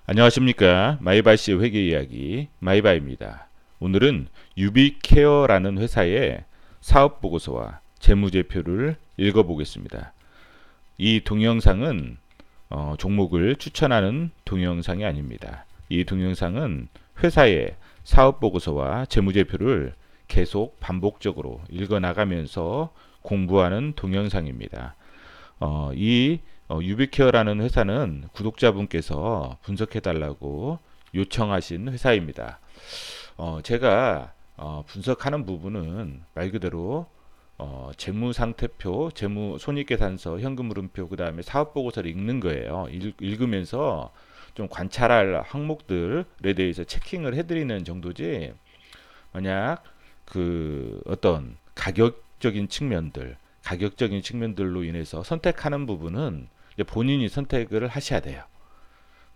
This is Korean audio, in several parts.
안녕하십니까. 마이바이의 회계 이야기 마이바입니다. 오늘은 유비케어라는 회사의 사업보고서와 재무제표를 읽어보겠습니다. 이 동영상은 종목을 추천하는 동영상이 아닙니다. 이 동영상은 회사의 사업보고서와 재무제표를 계속 반복적으로 읽어나가면서 공부하는 동영상입니다. 이 유비케어라는 회사는 구독자분께서 분석해달라고 요청하신 회사입니다. 제가 분석하는 부분은 말 그대로 재무상태표, 재무 손익계산서, 현금흐름표, 그 다음에 사업보고서를 읽는 거예요. 읽으면서 좀 관찰할 항목들에 대해서 체킹을 해드리는 정도지, 만약 그 어떤 가격적인 측면들로 인해서 선택하는 부분은 이제 본인이 선택을 하셔야 돼요.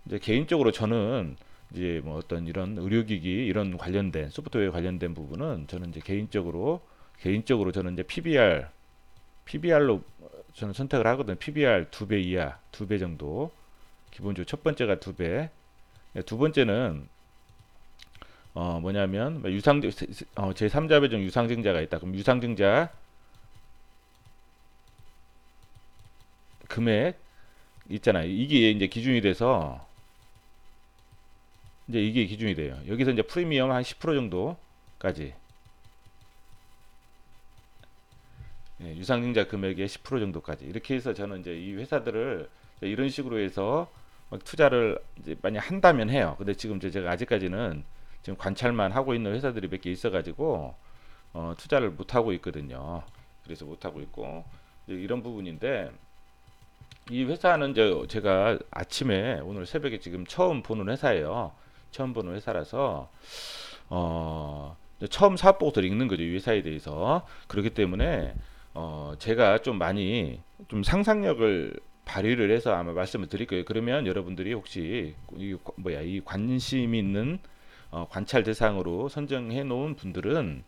이제 개인적으로 저는 이제 뭐 어떤 이런 의료기기 이런 관련된 소프트웨어 관련된 부분은 저는 이제 개인적으로 저는 이제 PBR로 저는 선택을 하거든요. PBR 2배 이하, 2배 정도. 기본적으로 첫 번째가 2배. 두 번째는 뭐냐면 제3자 배정 유상증자가 있다. 그럼 유상증자 금액 있잖아요. 이게 이제 기준이 돼서 이제 이게 기준이 돼요. 여기서 이제 프리미엄 한 10% 정도까지, 예, 유상증자 금액의 10% 정도까지 이렇게 해서 저는 이제 이 회사들을 이런 식으로 해서 막 투자를 이제 많이 한다면 해요. 근데 지금 제가 아직까지는 지금 관찰만 하고 있는 회사들이 몇 개 있어가지고 투자를 못 하고 있거든요. 그래서 못 하고 있고 이런 부분인데, 이 회사는 이제 제가 아침에 오늘 새벽에 지금 처음 보는 회사예요. 처음 보는 회사라서 처음 사업보고서를 읽는 거죠. 이 회사에 대해서. 그렇기 때문에 제가 좀 많이 좀 상상력을 발휘를 해서 아마 말씀을 드릴 거예요. 그러면 여러분들이 혹시 이 관심 있는 관찰 대상으로 선정해 놓은 분들은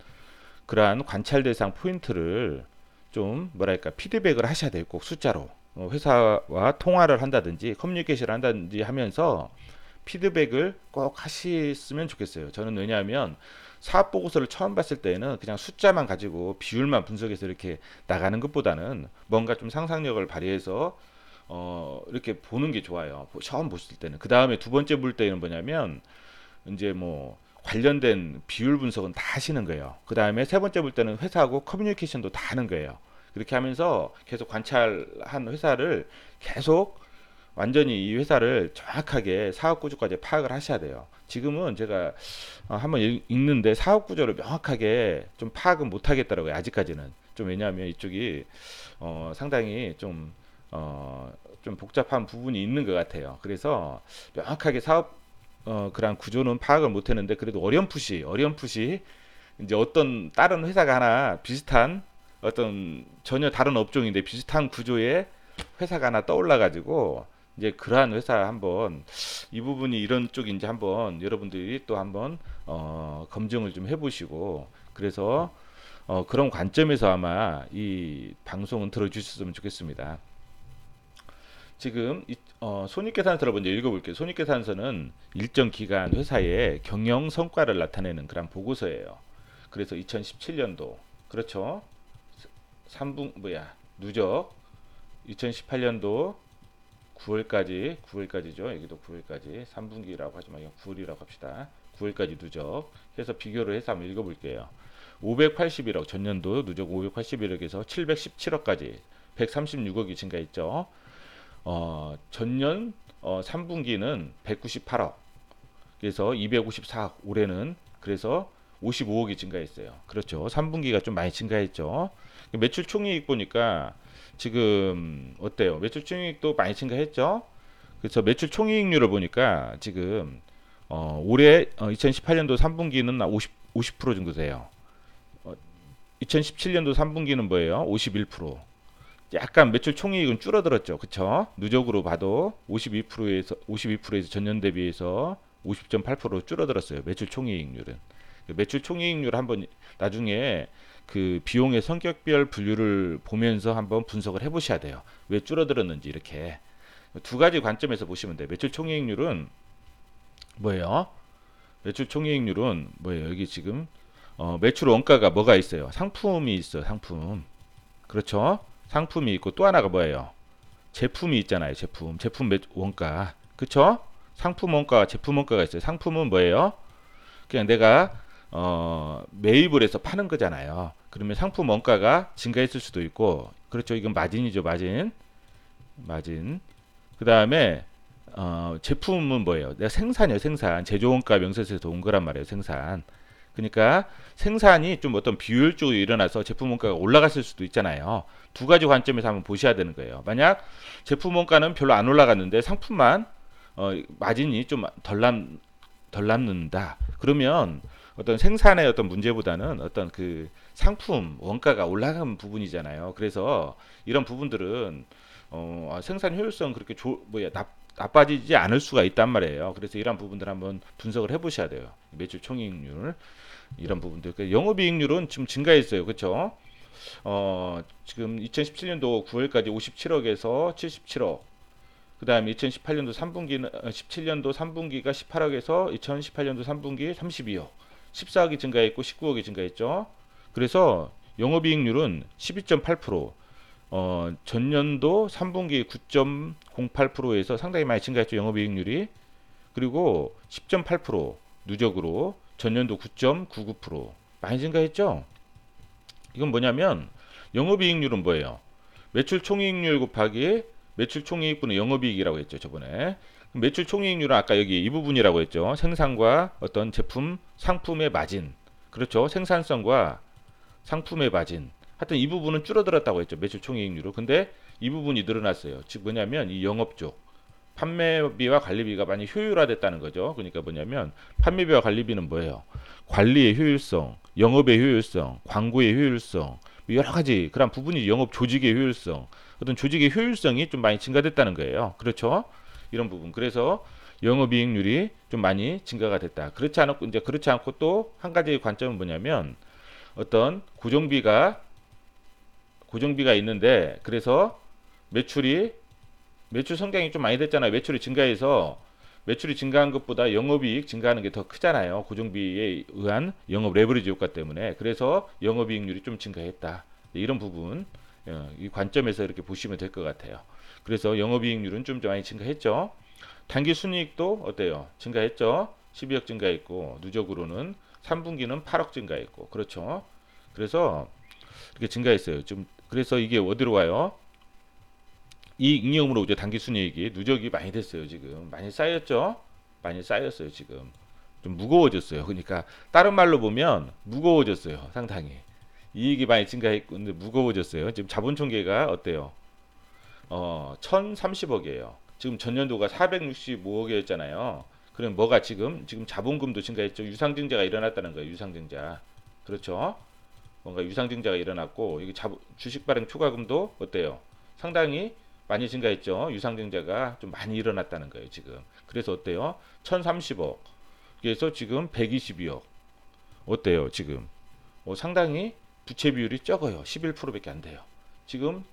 그러한 관찰 대상 포인트를 좀 뭐랄까 피드백을 하셔야 돼요. 꼭 숫자로. 회사와 통화를 한다든지 커뮤니케이션을 한다든지 하면서 피드백을 꼭 하셨으면 좋겠어요. 저는 왜냐하면 사업 보고서를 처음 봤을 때는 그냥 숫자만 가지고 비율만 분석해서 이렇게 나가는 것보다는 뭔가 좀 상상력을 발휘해서 이렇게 보는 게 좋아요. 처음 보실 때는. 그 다음에 두 번째 볼 때는 뭐냐면 이제 뭐 관련된 비율 분석은 다 하시는 거예요. 그 다음에 세 번째 볼 때는 회사하고 커뮤니케이션도 다 하는 거예요. 그렇게 하면서 계속 관찰한 회사를 계속 완전히 이 회사를 정확하게 사업 구조까지 파악을 하셔야 돼요. 지금은 제가 한번 읽는데 사업 구조를 명확하게 좀 파악은 못 하겠더라고요. 아직까지는. 좀 왜냐하면 이쪽이 상당히 좀 복잡한 부분이 있는 것 같아요. 그래서 명확하게 사업 그런 구조는 파악을 못 했는데 그래도 어렴풋이 이제 어떤 다른 회사가 하나 비슷한 어떤 전혀 다른 업종인데 비슷한 구조의 회사가 하나 떠올라 가지고 이제 그러한 회사 한번 이 부분이 이런 쪽인지 한번 여러분들이 또 한번 검증을 좀 해보시고, 그래서 그런 관점에서 아마 이 방송은 들어주셨으면 좋겠습니다. 지금 손익계산서를 먼저 읽어볼게요. 손익계산서는 일정 기간 회사의 경영 성과를 나타내는 그런 보고서예요. 그래서 2017년도 그렇죠. 3분 누적 2018년도 9월까지죠. 여기도 9월까지 3분기라고 하지 말고 9월이라고 합시다. 9월까지 누적 해서 비교를 해서 한번 읽어볼게요. 581억 전년도 누적 581억에서 717억까지 136억이 증가했죠. 전년 3분기는 198억, 그래서 254억, 올해는 그래서 55억이 증가했어요. 그렇죠. 3분기가 좀 많이 증가했죠. 매출 총이익 보니까 지금 어때요? 매출 총이익도 많이 증가했죠. 그래서 매출 총이익률을 보니까 지금 올해 2018년도 3분기는 50% 정도 돼요. 2017년도 3분기는 뭐예요? 51%. 약간 매출 총이익은 줄어들었죠. 그쵸? 누적으로 봐도 52%에서 전년 대비해서 50.8% 줄어들었어요. 매출 총이익률은. 매출 총이익률 한번 나중에 그 비용의 성격별 분류를 보면서 한번 분석을 해보셔야 돼요. 왜 줄어들었는지 이렇게 두 가지 관점에서 보시면 돼요. 매출 총이익률은 뭐예요? 매출 총이익률은 뭐예요? 여기 지금 매출 원가가 뭐가 있어요? 상품이 있어요. 상품. 그렇죠? 상품이 있고 또 하나가 뭐예요? 제품이 있잖아요. 제품 원가. 그쵸? 상품 원가와 제품 원가가 있어요. 상품은 뭐예요? 그냥 내가 매입을 해서 파는 거잖아요. 그러면 상품 원가가 증가했을 수도 있고, 그렇죠? 이건 마진이죠. 마진. 그 다음에 제품은 뭐예요? 내가 생산이요. 생산. 제조원가 명세서에서 온 거란 말이에요. 생산. 그러니까 생산이 좀 어떤 비효율적으로 일어나서 제품 원가가 올라갔을 수도 있잖아요. 두 가지 관점에서 한번 보셔야 되는 거예요. 만약 제품 원가는 별로 안 올라갔는데 상품만 마진이 좀 덜 남는다. 그러면 어떤 생산의 어떤 문제보다는 어떤 그 상품 원가가 올라간 부분이잖아요. 그래서 이런 부분들은 생산 효율성 그렇게 나빠지지 않을 수가 있단 말이에요. 그래서 이런 부분들 한번 분석을 해보셔야 돼요. 매출 총이익률 이런 부분들. 영업이익률은 지금 증가했어요. 그렇죠? 지금 2017년도 9월까지 57억에서 77억. 그다음에 2018년도 3분기는 17년도 3분기가 18억에서 2018년도 3분기 32억. 14억이 증가했고 19억이 증가했죠. 그래서 영업이익률은 12.8%, 전년도 3분기 9.08%에서 상당히 많이 증가했죠. 영업이익률이. 그리고 10.8% 누적으로 전년도 9.99% 많이 증가했죠. 이건 뭐냐면 영업이익률은 뭐예요? 매출 총이익률 곱하기 매출 총이익분의 영업이익이라고 했죠. 저번에. 매출 총이익률은 아까 여기 이 부분이라고 했죠. 생산과 어떤 제품, 상품의 마진. 그렇죠. 생산성과 상품의 마진. 하여튼 이 부분은 줄어들었다고 했죠. 매출 총이익률은. 근데 이 부분이 늘어났어요. 즉 뭐냐면 이 영업 쪽. 판매비와 관리비가 많이 효율화됐다는 거죠. 그러니까 뭐냐면 판매비와 관리비는 뭐예요? 관리의 효율성, 영업의 효율성, 광고의 효율성, 여러 가지 그런 부분이 영업 조직의 효율성, 어떤 조직의 효율성이 좀 많이 증가됐다는 거예요. 그렇죠? 이런 부분. 그래서 영업이익률이 좀 많이 증가가 됐다. 그렇지 않고 또 한 가지 관점은 뭐냐면 어떤 고정비가 있는데 그래서 매출이 매출 성장이 좀 많이 됐잖아요. 매출이 증가해서 매출이 증가한 것보다 영업이익 증가하는 게 더 크잖아요. 고정비에 의한 영업 레버리지 효과 때문에. 그래서 영업이익률이 좀 증가했다. 이런 부분 이 관점에서 이렇게 보시면 될 것 같아요. 그래서 영업이익률은 좀 많이 증가했죠. 당기순이익도 어때요? 증가했죠. 12억 증가했고 누적으로는 3분기는 8억 증가했고 그렇죠. 그래서 이렇게 증가했어요. 좀 그래서 이게 어디로 가요? 이 잉여금으로 이제 당기순이익이 누적이 많이 됐어요. 지금 많이 쌓였죠. 많이 쌓였어요. 지금 좀 무거워졌어요. 그러니까 다른 말로 보면 무거워졌어요. 상당히 이익이 많이 증가했고 근데 무거워졌어요. 지금 자본총계가 어때요? 1030억이에요. 지금 전년도가 465억이었잖아요. 그럼 뭐가 지금 자본금도 증가했죠. 유상증자가 일어났다는 거예요. 유상증자. 그렇죠? 뭔가 유상증자가 일어났고 이게 주식 발행 초과금도 어때요? 상당히 많이 증가했죠. 유상증자가 좀 많이 일어났다는 거예요. 지금. 그래서 어때요? 1030억. 그래서 지금 122억. 어때요? 지금. 상당히 부채 비율이 적어요. 11%밖에 안 돼요. 지금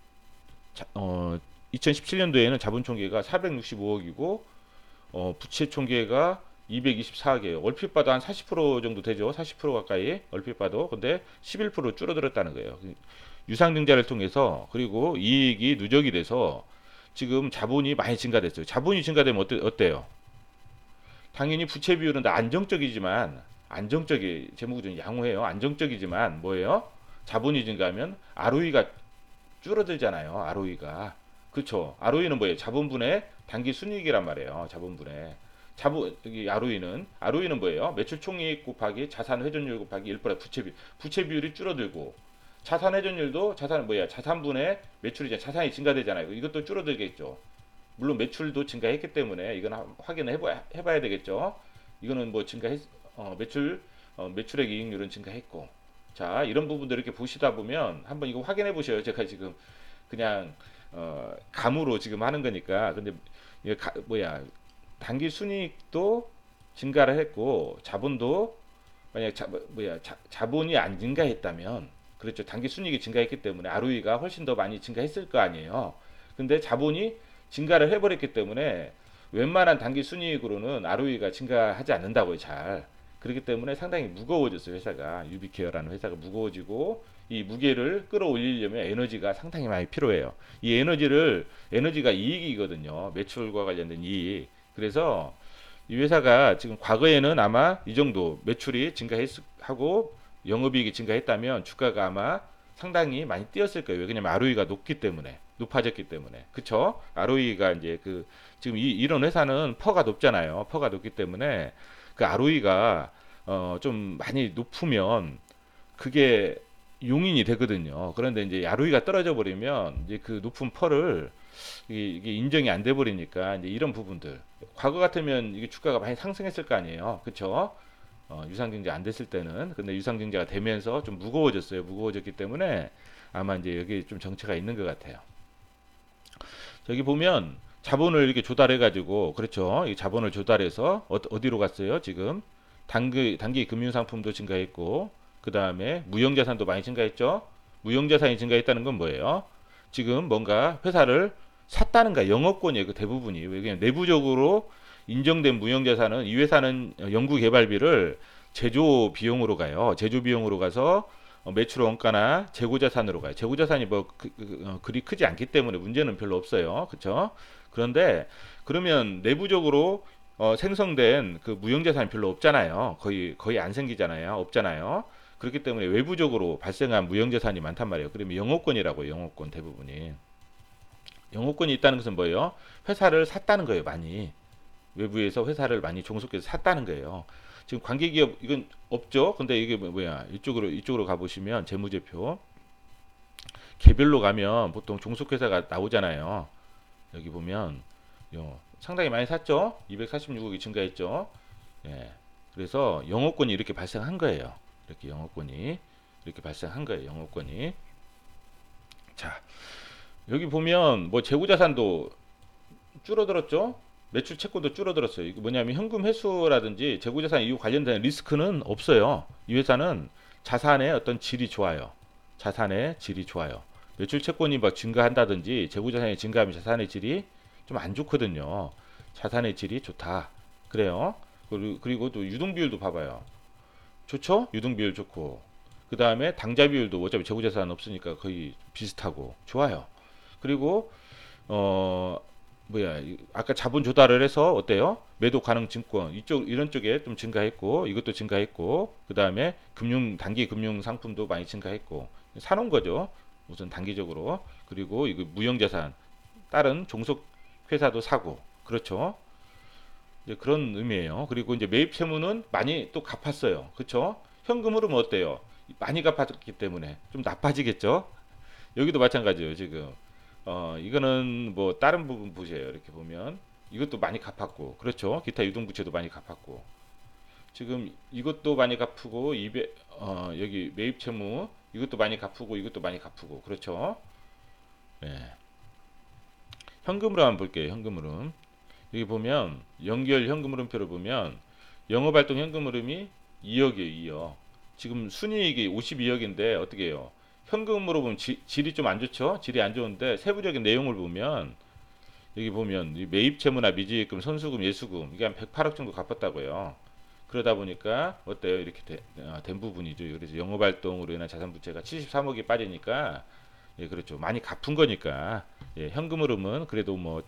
2017년도에는 자본총계가 465억이고 부채 총계가 224억이에요. 얼핏 봐도 한 40% 정도 되죠. 40% 가까이 얼핏 봐도. 근데 11% 줄어들었다는 거예요. 유상증자를 통해서 그리고 이익이 누적이 돼서 지금 자본이 많이 증가됐어요. 자본이 증가되면 어때요? 당연히 부채 비율은 안정적이 재무구 좀 양호해요. 안정적이지만 뭐예요? 자본이 증가하면 ROE가 줄어들잖아요. ROE가. 그렇죠. ROE는 뭐예요? 자본분의 단기 순이익이란 말이에요. 자본분의 여기 ROE는 뭐예요? 매출 총이익 곱하기 자산 회전율 곱하기 1% 부채 비율이 줄어들고 자산 회전율도 자산분의 매출이 자산이 증가되잖아요. 이것도 줄어들겠죠. 물론 매출도 증가했기 때문에 이건 확인을 해봐야 되겠죠. 이거는 뭐 매출액 이익률은 증가했고 자 이런 부분들 이렇게 보시다 보면 한번 이거 확인해 보셔요. 제가 지금 그냥 감으로 지금 하는 거니까. 근데 이게 단기 순이익도 증가를 했고 자본도 만약 자본이 안 증가했다면 그렇죠. 단기 순이익이 증가했기 때문에 ROE가 훨씬 더 많이 증가했을 거 아니에요. 근데 자본이 증가를 해버렸기 때문에 웬만한 단기 순이익으로는 ROE가 증가하지 않는다고요, 잘. 그렇기 때문에 상당히 무거워졌어요, 회사가. 유비케어라는 회사가 무거워지고 이 무게를 끌어올리려면 에너지가 상당히 많이 필요해요. 이 에너지가 이익이거든요. 매출과 관련된 이익. 그래서 이 회사가 지금 과거에는 아마 이 정도 매출이 증가하고 영업이익이 증가했다면 주가가 아마 상당히 많이 뛰었을 거예요. 왜냐면 ROE가 높아졌기 때문에. 그쵸? ROE가 이제 지금 이런 회사는 퍼가 높잖아요. 퍼가 높기 때문에 그 ROE가 좀 많이 높으면 그게 용인이 되거든요. 그런데 이제 ROE가 떨어져 버리면 이제 그 높은 펄을 이게 인정이 안 돼 버리니까 이제 이런 부분들. 과거 같으면 이게 주가가 많이 상승했을 거 아니에요. 그쵸? 유상증자 안 됐을 때는. 근데 유상증자가 되면서 좀 무거워졌어요. 무거워졌기 때문에 아마 이제 여기 좀 정체가 있는 것 같아요. 저기 보면 자본을 이렇게 조달해 가지고 그렇죠. 이 자본을 조달해서 어디로 갔어요? 지금 단기 금융 상품도 증가했고 그다음에 무형 자산도 많이 증가했죠. 무형 자산이 증가했다는 건 뭐예요? 지금 뭔가 회사를 샀다는 거야. 영업권이에요. 그 대부분이. 왜냐면 내부적으로 인정된 무형 자산은 이 회사는 연구 개발비를 제조 비용으로 가요. 제조 비용으로 가서 매출 원가나 재고 자산으로 가요. 재고 자산이 그리 크지 않기 때문에 문제는 별로 없어요. 그렇죠? 그런데 그러면 내부적으로 생성된 그 무형 자산이 별로 없잖아요. 거의 안 생기잖아요. 없잖아요. 그렇기 때문에 외부적으로 발생한 무형 자산이 많단 말이에요. 그러면 영업권이라고 영업권 대부분이. 영업권이 있다는 것은 뭐예요? 회사를 샀다는 거예요. 많이. 외부에서 회사를 많이 종속해서 샀다는 거예요. 지금 관계기업 이건 없죠. 근데 이게 뭐야? 이쪽으로 가보시면 재무제표 개별로 가면 보통 종속회사가 나오잖아요. 여기 보면 상당히 많이 샀죠. 246억이 증가했죠. 예. 그래서 영업권이 이렇게 발생한 거예요. 이렇게 영업권이 이렇게 발생한 거예요. 영업권이. 자, 여기 보면 뭐 재고자산도 줄어들었죠. 매출 채권도 줄어들었어요. 이거 뭐냐면 현금 회수라든지 재고자산 이후 관련된 리스크는 없어요. 이 회사는 자산의 어떤 질이 좋아요. 자산의 질이 좋아요. 매출 채권이 막 증가한다든지 재고자산이 증가하면 자산의 질이 좀 안 좋거든요. 자산의 질이 좋다. 그래요. 그리고 또 유동비율도 봐봐요. 좋죠? 유동비율 좋고. 그 다음에 당좌 비율도 어차피 재고자산 없으니까 거의 비슷하고 좋아요. 그리고 아까 자본 조달을 해서 어때요? 매도 가능 증권 이런 쪽에 좀 증가했고 이것도 증가했고 그 다음에 단기 금융 상품도 많이 증가했고 사놓은 거죠. 우선 단기적으로. 그리고 이거 무형자산 다른 종속 회사도 사고 그렇죠. 이제 그런 의미예요. 그리고 이제 매입 채무는 많이 또 갚았어요. 그렇죠? 현금으로는 어때요? 많이 갚았기 때문에 좀 나빠지겠죠? 여기도 마찬가지예요, 지금. 이거는 뭐 다른 부분 보세요. 이렇게 보면 이것도 많이 갚았고, 그렇죠? 기타 유동부채도 많이 갚았고, 지금 이것도 많이 갚고, 여기 매입 채무 이것도 많이 갚고, 이것도 많이 갚고, 그렇죠? 예. 현금으로 한번 볼게요. 현금으로. 여기 보면 연결 현금 흐름표를 보면 영업활동 현금 흐름이 2억이에요. 2억. 지금 순이익이 52억인데 어떻게 해요? 현금으로 보면 질이 좀 안 좋죠? 질이 안 좋은데 세부적인 내용을 보면 여기 보면 매입 채무나 미지입금, 선수금, 예수금 이게 한 108억 정도 갚았다고요. 그러다 보니까 어때요? 이렇게 된 부분이죠. 그래서 영업활동으로 인한 자산 부채가 73억이 빠지니까 예, 그렇죠. 많이 갚은 거니까 예, 현금 흐름은 그래도 뭐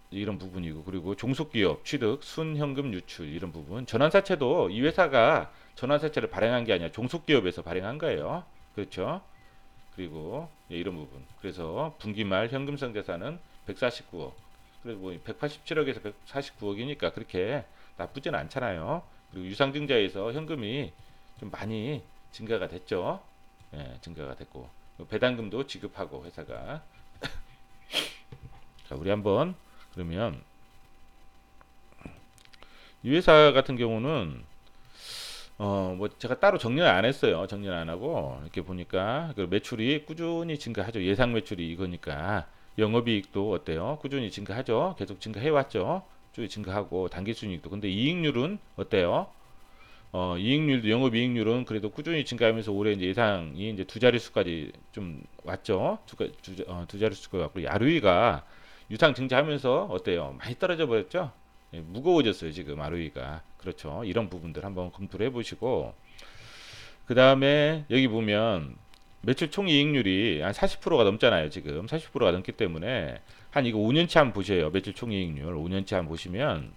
이런 부분이고 그리고 종속기업 취득, 순현금 유출 이런 부분 전환사채도 이 회사가 전환사채를 발행한 게 아니라 종속기업에서 발행한 거예요. 그렇죠? 그리고 예, 이런 부분 그래서 분기말 현금성 자산은 149억 그래서 뭐 187억에서 149억이니까 그렇게 나쁘진 않잖아요. 그리고 유상증자에서 현금이 좀 많이 증가가 됐죠. 예, 증가가 됐고 배당금도 지급하고 회사가 자 우리 한번 그러면 이 회사 같은 경우는 뭐 제가 따로 정리를 안 했어요. 정리를 안 하고 이렇게 보니까 그 매출이 꾸준히 증가하죠. 예상 매출이 이거니까 영업이익도 어때요? 꾸준히 증가하죠. 계속 증가해 왔죠. 쭉 증가하고 단기순이익도. 근데 이익률은 어때요? 이익률도 영업이익률은 그래도 꾸준히 증가하면서 올해 이제 예상이 이제 두 자릿수까지 좀 왔죠. 두 자릿수가 왔고 ROE가 유상 증자하면서 어때요? 많이 떨어져 버렸죠? 예, 무거워졌어요 지금 ROE가. 그렇죠. 이런 부분들 한번 검토를 해보시고, 그 다음에 여기 보면 매출 총이익률이 한 40%가 넘잖아요. 지금 40%가 넘기 때문에 한 이거 5년치 한번 보세요. 매출 총이익률 5년치 한번 보시면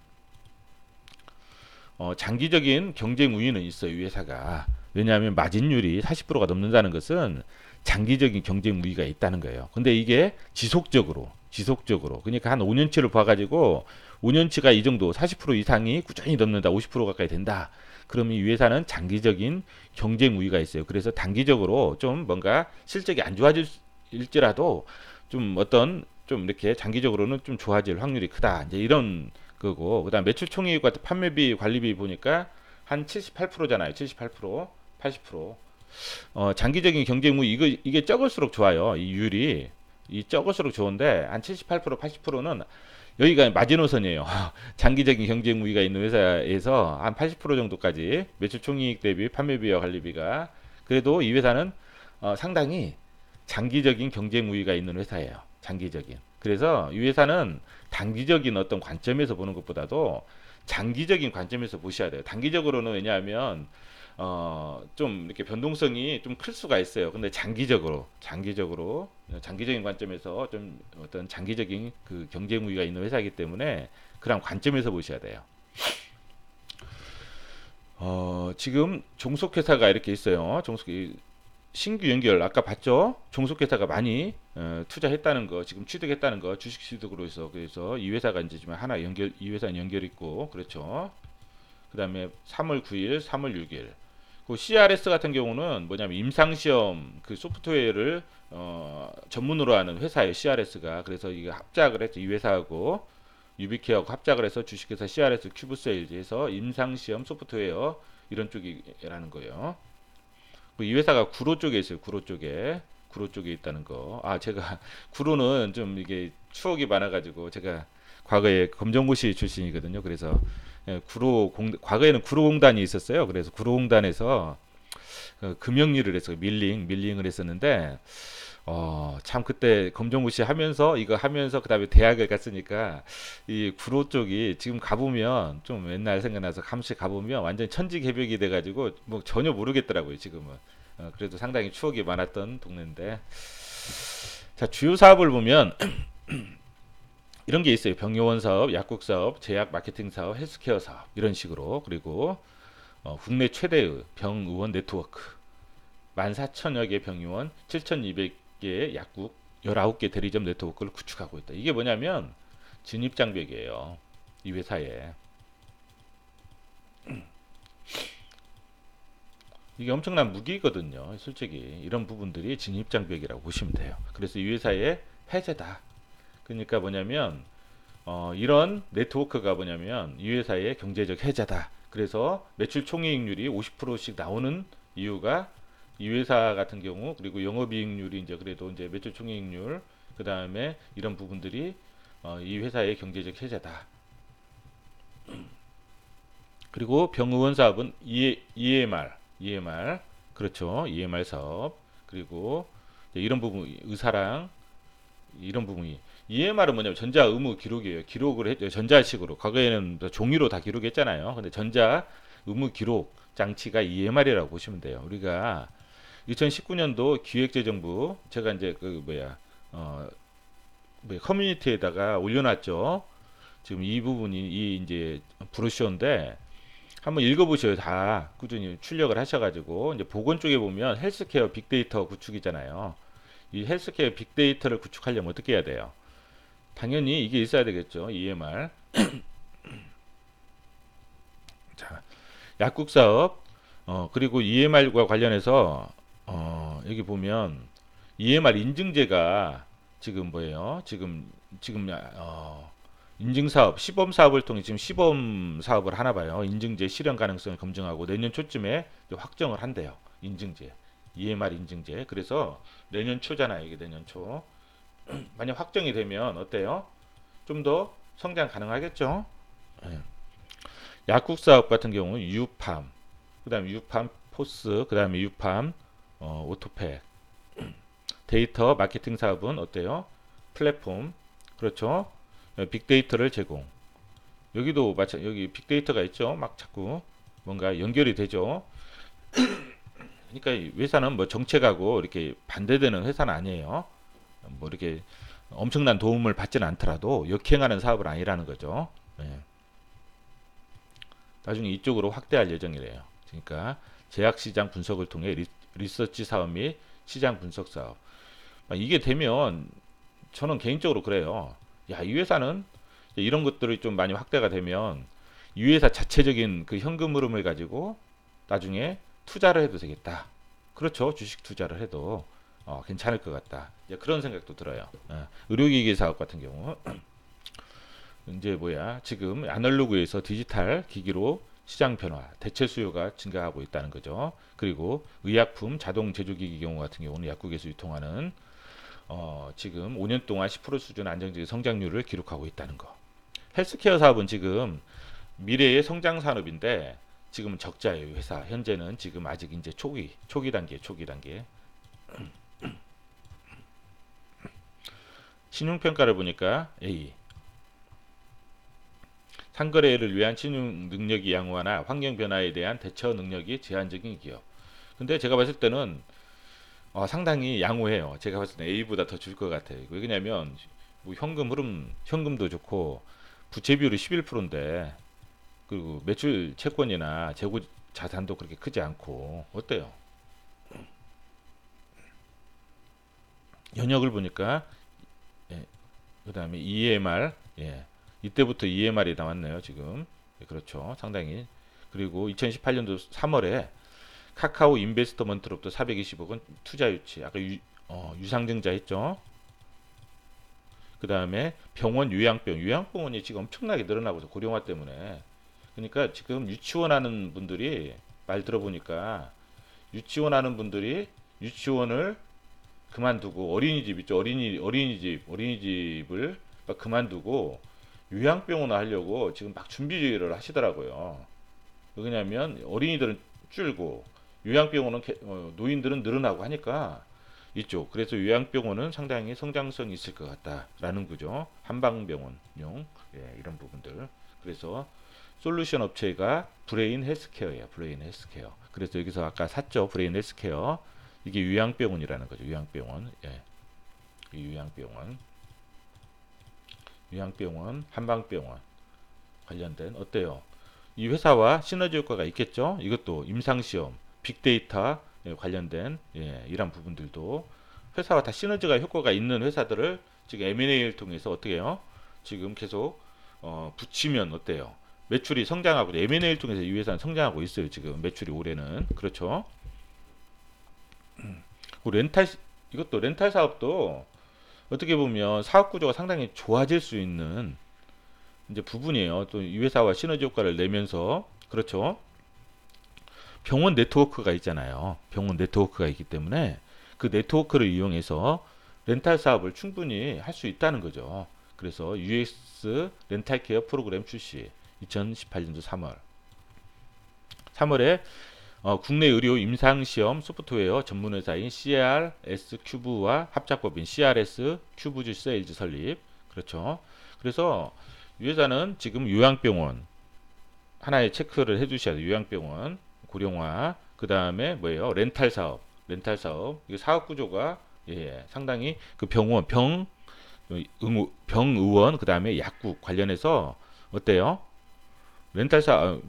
장기적인 경쟁 우위는 있어요. 이 회사가. 왜냐하면 마진율이 40%가 넘는다는 것은 장기적인 경쟁 우위가 있다는 거예요. 근데 이게 지속적으로 그러니까 한 5년치를 봐가지고 5년치가 이 정도 40% 이상이 꾸준히 넘는다, 50% 가까이 된다. 그러면 이 회사는 장기적인 경쟁 우위가 있어요. 그래서 단기적으로 좀 뭔가 실적이 안 좋아질지라도 좀 어떤 좀 이렇게 장기적으로는 좀 좋아질 확률이 크다. 이제 이런 거고, 그다음 매출 총이익과 판매비 관리비 보니까 한 78%잖아요. 78%, 80%. 장기적인 경쟁 우위 이게 적을수록 좋아요. 이 율이 이 적을수록 좋은데 한 78%, 80%는 여기가 마지노선이에요. 장기적인 경쟁 우위가 있는 회사에서 한 80% 정도까지 매출 총이익 대비 판매비와 관리비가 그래도 이 회사는 상당히 장기적인 경쟁 우위가 있는 회사예요. 장기적인. 그래서 이 회사는 단기적인 어떤 관점에서 보는 것보다도 장기적인 관점에서 보셔야 돼요. 단기적으로는 왜냐하면 좀 이렇게 변동성이 좀 클 수가 있어요. 근데 장기적인 관점에서 좀 어떤 장기적인 그 경쟁 우위가 있는 회사이기 때문에 그런 관점에서 보셔야 돼요. 지금 종속회사가 이렇게 있어요. 신규 연결 아까 봤죠? 종속회사가 많이 투자했다는 거, 지금 취득했다는 거, 주식 취득으로 해서 그래서 이 회사가 이제 지금 하나 연결, 이 회사는 연결 있고 그렇죠. 그다음에 3월 9일, 3월 6일. 그 CRS 같은 경우는 뭐냐면 임상시험 그 소프트웨어를 전문으로 하는 회사예요. CRS가. 그래서 이게 합작을 했죠. 이 회사하고 유비케어하고 합작을 해서 주식회사 CRS 큐브세일즈에서 임상시험 소프트웨어 이런 쪽이라는 거예요. 이 회사가 구로 쪽에 있어요. 구로 쪽에 있다는 거. 제가 구로는 좀 이게 추억이 많아가지고 제가 과거에 검정고시 출신이거든요. 그래서 과거에는 구로공단이 있었어요. 그래서 구로공단에서 금영리를 해서 밀링을 했었는데 참 그때 검정고시 하면서 이거 하면서 그다음에 대학을 갔으니까 이 구로 쪽이 지금 가보면 좀 옛날 생각나서 감시 가보면 완전 천지개벽이 돼가지고 뭐 전혀 모르겠더라고요 지금은. 그래도 상당히 추억이 많았던 동네인데, 자 주요 사업을 보면 이런 게 있어요. 병요원 사업, 약국 사업, 제약 마케팅 사업, 헬스케어 사업 이런 식으로. 그리고 국내 최대의 병의원 네트워크 14,000여 개 병의원, 7,200개 약국, 19개 대리점 네트워크를 구축하고 있다. 이게 뭐냐면 진입장벽이에요. 이 회사에. 이게 엄청난 무기거든요. 솔직히 이런 부분들이 진입장벽이라고 보시면 돼요. 그래서 이 회사의 해제다. 그러니까 뭐냐면 이런 네트워크가 뭐냐면 이 회사의 경제적 해자다. 그래서 매출 총이익률이 50%씩 나오는 이유가 이 회사 같은 경우, 그리고 영업이익률이 이제 그래도 이제 매출 총이익률, 그 다음에 이런 부분들이 이 회사의 경제적 해자다. 그리고 병의원 사업은 EMR 그렇죠. EMR 사업. 그리고 이런 부분 의사랑 이런 부분이 EMR은 뭐냐면 전자 의무 기록이에요. 기록을 했죠. 전자식으로. 과거에는 종이로 다 기록했잖아요. 근데 전자 의무 기록 장치가 EMR이라고 보시면 돼요. 우리가 2019년도 기획재정부 제가 이제 커뮤니티에다가 올려놨죠. 지금 이 부분이 이 이제 브로셔인데 한번 읽어보셔요. 다 꾸준히 출력을 하셔가지고 이제 보건 쪽에 보면 헬스케어 빅데이터 구축이잖아요. 이 헬스케어 빅데이터를 구축하려면 어떻게 해야 돼요? 당연히 이게 있어야 되겠죠. EMR. 자, 약국 사업. 그리고 EMR과 관련해서 여기 보면 EMR 인증제가 지금 뭐예요? 지금 인증 사업, 시범 사업을 통해 지금 시범 사업을 하나 봐요. 인증제 실현 가능성을 검증하고 내년 초쯤에 확정을 한대요. 인증제. EMR 인증제. 그래서 내년 초잖아요. 이게 내년 초. 만약 확정이 되면 어때요? 좀 더 성장 가능하겠죠? 예. 약국 사업 같은 경우는 유팜, 그다음에 유팜 포스, 그다음에 유팜 오토팩. 데이터 마케팅 사업은 어때요? 플랫폼, 그렇죠. 빅데이터를 제공. 여기도 마찬 여기 빅데이터가 있죠. 막 자꾸 뭔가 연결이 되죠. 그러니까 이 회사는 뭐 정책하고 이렇게 반대되는 회사는 아니에요. 뭐 이렇게 엄청난 도움을 받지는 않더라도 역행하는 사업은 아니라는 거죠. 예. 나중에 이쪽으로 확대할 예정이래요. 그러니까 제약시장 분석을 통해 리서치 사업 및 시장 분석 사업. 이게 되면 저는 개인적으로 그래요. 야, 이 회사는 이런 것들이 좀 많이 확대가 되면 이 회사 자체적인 그 현금 흐름을 가지고 나중에 투자를 해도 되겠다. 그렇죠. 주식 투자를 해도 괜찮을 것 같다. 이제 그런 생각도 들어요. 의료기기 사업 같은 경우 이제 뭐야 지금 아날로그에서 디지털 기기로 시장 변화, 대체 수요가 증가하고 있다는 거죠. 그리고 의약품, 자동 제조기기 경우 같은 경우는 약국에서 유통하는 지금 5년 동안 10% 수준 안정적인 성장률을 기록하고 있다는 거. 헬스케어 사업은 지금 미래의 성장 산업인데 지금은 적자예요. 회사 현재는 지금 아직 이제 초기 단계. 신용평가를 보니까 A. 상거래를 위한 신용 능력이 양호하나 환경 변화에 대한 대처 능력이 제한적인 기업. 근데 제가 봤을 때는 상당히 양호해요. 제가 봤을 때 A보다 더 줄 것 같아요. 왜냐면 뭐 현금도 좋고 부채 비율이 11%인데 그리고 매출 채권이나 재고 자산도 그렇게 크지 않고 어때요? 연역을 보니까 예, 그다음에 EMR 이때부터 EMR이 나왔네요. 지금 그렇죠. 상당히 그리고 2018년도 3월에 카카오 인베스트먼트로부터 420억 원 투자 유치. 아까 유상증자 했죠. 그 다음에 요양병원이 지금 엄청나게 늘어나고 있어 고령화 때문에. 그러니까 지금 유치원 하는 분들이 말 들어보니까 유치원 하는 분들이 유치원을 그만두고 어린이집 있죠. 어린이집을 막 그만두고 요양병원을 하려고 지금 막 준비를 하시더라고요. 왜냐하면 어린이들은 줄고 요양병원은 노인들은 늘어나고 하니까 이쪽 그래서 요양병원은 상당히 성장성이 있을 것 같다라는 거죠. 한방병원용 이런 부분들. 그래서 솔루션 업체가 브레인 헬스케어예요. 브레인 헬스케어. 그래서 여기서 아까 샀죠. 브레인 헬스케어. 이게 요양병원이라는 거죠. 요양병원. 이 요양병원, 한방병원 관련된 어때요? 이 회사와 시너지 효과가 있겠죠? 이것도 임상시험, 빅데이터 관련된 이런 부분들도 회사와 다 시너지가 효과가 있는 회사들을 지금 M&A를 통해서 어떻게 해요? 지금 계속 붙이면 어때요? 매출이 성장하고 M&A를 통해서 이 회사는 성장하고 있어요. 지금 매출이 올해는 그렇죠. 이것도 렌탈 사업도 어떻게 보면 사업 구조가 상당히 좋아질 수 있는 이제 부분이에요. 또 이 회사와 시너지 효과를 내면서 그렇죠. 병원 네트워크가 있잖아요. 병원 네트워크가 있기 때문에 그 네트워크를 이용해서 렌탈 사업을 충분히 할 수 있다는 거죠. 그래서 US 렌탈 케어 프로그램 출시 2018년도 3월에 국내 의료 임상시험 소프트웨어 전문 회사인 CRS 큐브와 합작법인 CRS 큐브즈 세일즈 설립. 그렇죠. 그래서 이 회사는 지금 요양병원 하나의 체크를 해주셔야 돼요. 요양병원 고령화 그 다음에 뭐예요? 렌탈 사업 이게 사업 구조가 상당히 그 병의원 그 다음에 약국 관련해서 어때요?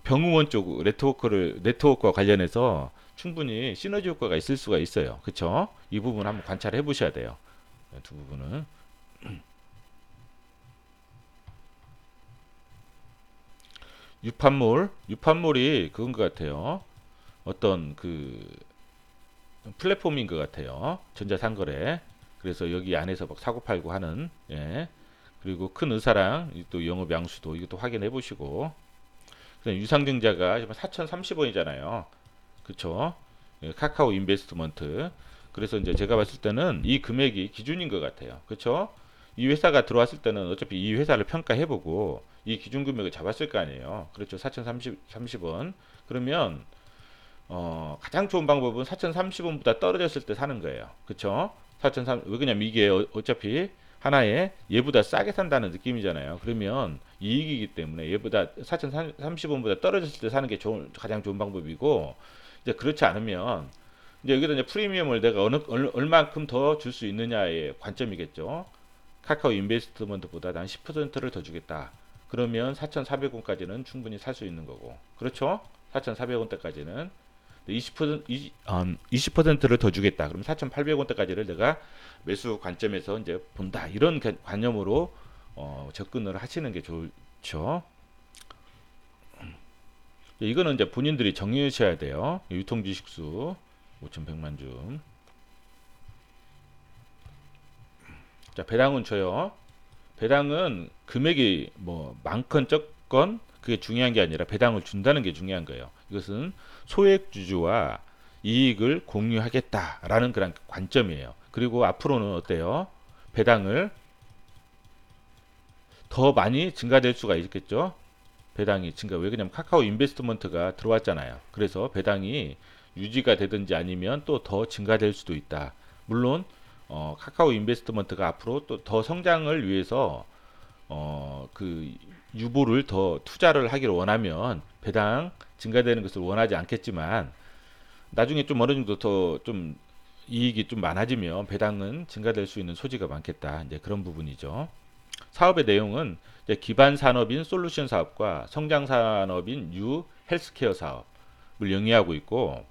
병의원 쪽 네트워크와 관련해서 충분히 시너지 효과가 있을 수가 있어요. 그쵸? 이 부분 한번 관찰해 보셔야 돼요. 두 부분은. 유판몰이 그건 것 같아요. 어떤 그 플랫폼인 것 같아요. 전자상거래. 그래서 여기 안에서 막 사고팔고 하는, 그리고 큰 의사랑 또 영업 양수도 이것도 확인해 보시고. 유상증자가 4,030원이잖아요. 그쵸? 카카오 인베스트먼트. 그래서 이제 제가 봤을 때는 이 금액이 기준인 것 같아요. 그쵸? 이 회사가 들어왔을 때는 어차피 이 회사를 평가해보고 이 기준 금액을 잡았을 거 아니에요. 그렇죠. 4,030원. 그러면 가장 좋은 방법은 4,030원보다 떨어졌을 때 사는 거예요. 그쵸? 4,030, 왜냐면 이게 어차피 하나에 얘보다 싸게 산다는 느낌이잖아요. 그러면 이익이기 때문에 얘보다 4,030원보다 떨어졌을 때 사는 게 가장 좋은 방법이고, 이제 그렇지 않으면 이제 여기다 이제 프리미엄을 내가 얼만큼 더 줄 수 있느냐의 관점이겠죠. 카카오 인베스트먼트보다 난 10%를 더 주겠다. 그러면 4,400원까지는 충분히 살 수 있는 거고. 그렇죠? 4,400원대까지는 20%를 더 주겠다. 그럼 4,800원대까지를 내가 매수 관점에서 이제 본다. 이런 관념으로 접근을 하시는 게 좋죠. 이거는 이제 본인들이 정리하셔야 돼요. 유통지식수 5,100만 중. 자, 배당은 줘요. 배당은 금액이 뭐 많건 적건 그게 중요한 게 아니라 배당을 준다는 게 중요한 거예요. 이것은 소액주주와 이익을 공유하겠다라는 그런 관점이에요. 그리고 앞으로는 어때요? 배당을 더 많이 증가될 수가 있겠죠? 배당이 증가. 왜 그러냐면 카카오 인베스트먼트가 들어왔잖아요. 그래서 배당이 유지가 되든지 아니면 또 더 증가될 수도 있다. 물론 카카오 인베스트먼트가 앞으로 또 더 성장을 위해서 그 유보를 더 투자를 하기를 원하면 배당 증가되는 것을 원하지 않겠지만, 나중에 좀 어느 정도 더 좀 이익이 좀 많아지면 배당은 증가될 수 있는 소지가 많겠다. 이제 그런 부분이죠. 사업의 내용은 이제 기반 산업인 솔루션 사업과 성장 산업인 뉴 헬스케어 사업을 영위하고 있고,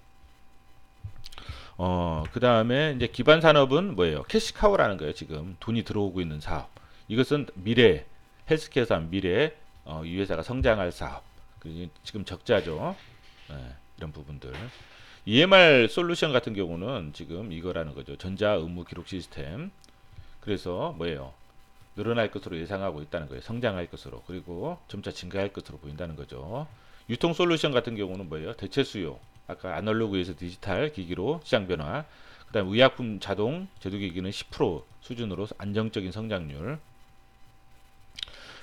그 다음에 이제 기반 산업은 뭐예요? 캐시카우라는 거예요. 지금 돈이 들어오고 있는 사업. 이것은 미래 헬스케어 사업, 미래 이 회사가 성장할 사업. 지금 적자죠. 네, 이런 부분들. EMR 솔루션 같은 경우는 지금 이거라는 거죠. 전자 의무 기록 시스템. 그래서 뭐예요? 늘어날 것으로 예상하고 있다는 거예요. 성장할 것으로. 그리고 점차 증가할 것으로 보인다는 거죠. 유통 솔루션 같은 경우는 뭐예요? 대체 수요. 아까 아날로그에서 디지털 기기로 시장 변화. 그다음 의약품 자동 제조기기는 10% 수준으로 안정적인 성장률.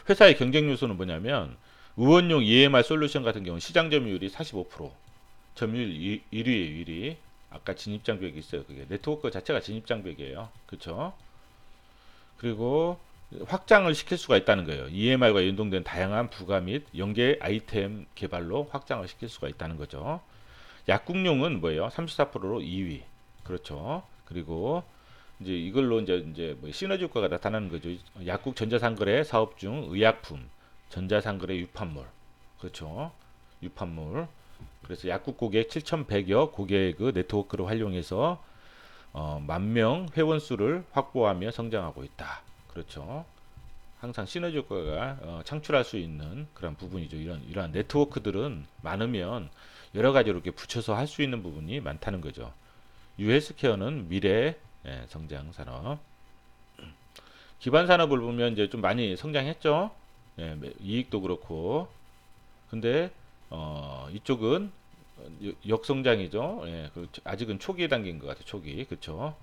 회사의 경쟁 요소는 뭐냐면 의원용 EMR 솔루션 같은 경우는 시장 점유율이 45%. 점유율 1위에 1위. 아까 진입장벽이 있어요. 그게 네트워크 자체가 진입장벽이에요. 그렇죠? 그리고 확장을 시킬 수가 있다는 거예요. EMR과 연동된 다양한 부가 및 연계 아이템 개발로 확장을 시킬 수가 있다는 거죠. 약국용은 뭐예요? 34%로 2위. 그렇죠. 그리고 이제 이걸로 이제 뭐 시너지 효과가 나타나는 거죠. 약국 전자상거래 사업 중 의약품, 전자상거래 유판물. 그렇죠. 유판물. 그래서 약국 고객 7,100여 고객의 네트워크를 활용해서 10,000명 회원 수를 확보하며 성장하고 있다. 그렇죠. 항상 시너지 효과가 창출할 수 있는 그런 부분이죠. 이러한 네트워크들은 많으면 여러 가지로 이렇게 붙여서 할 수 있는 부분이 많다는 거죠. 유헬스케어는 미래 성장 산업. 기반 산업을 보면 이제 좀 많이 성장했죠. 이익도 그렇고. 근데 이쪽은 역성장이죠. 아직은 초기 단계인 것 같아요. 초기. 그렇죠.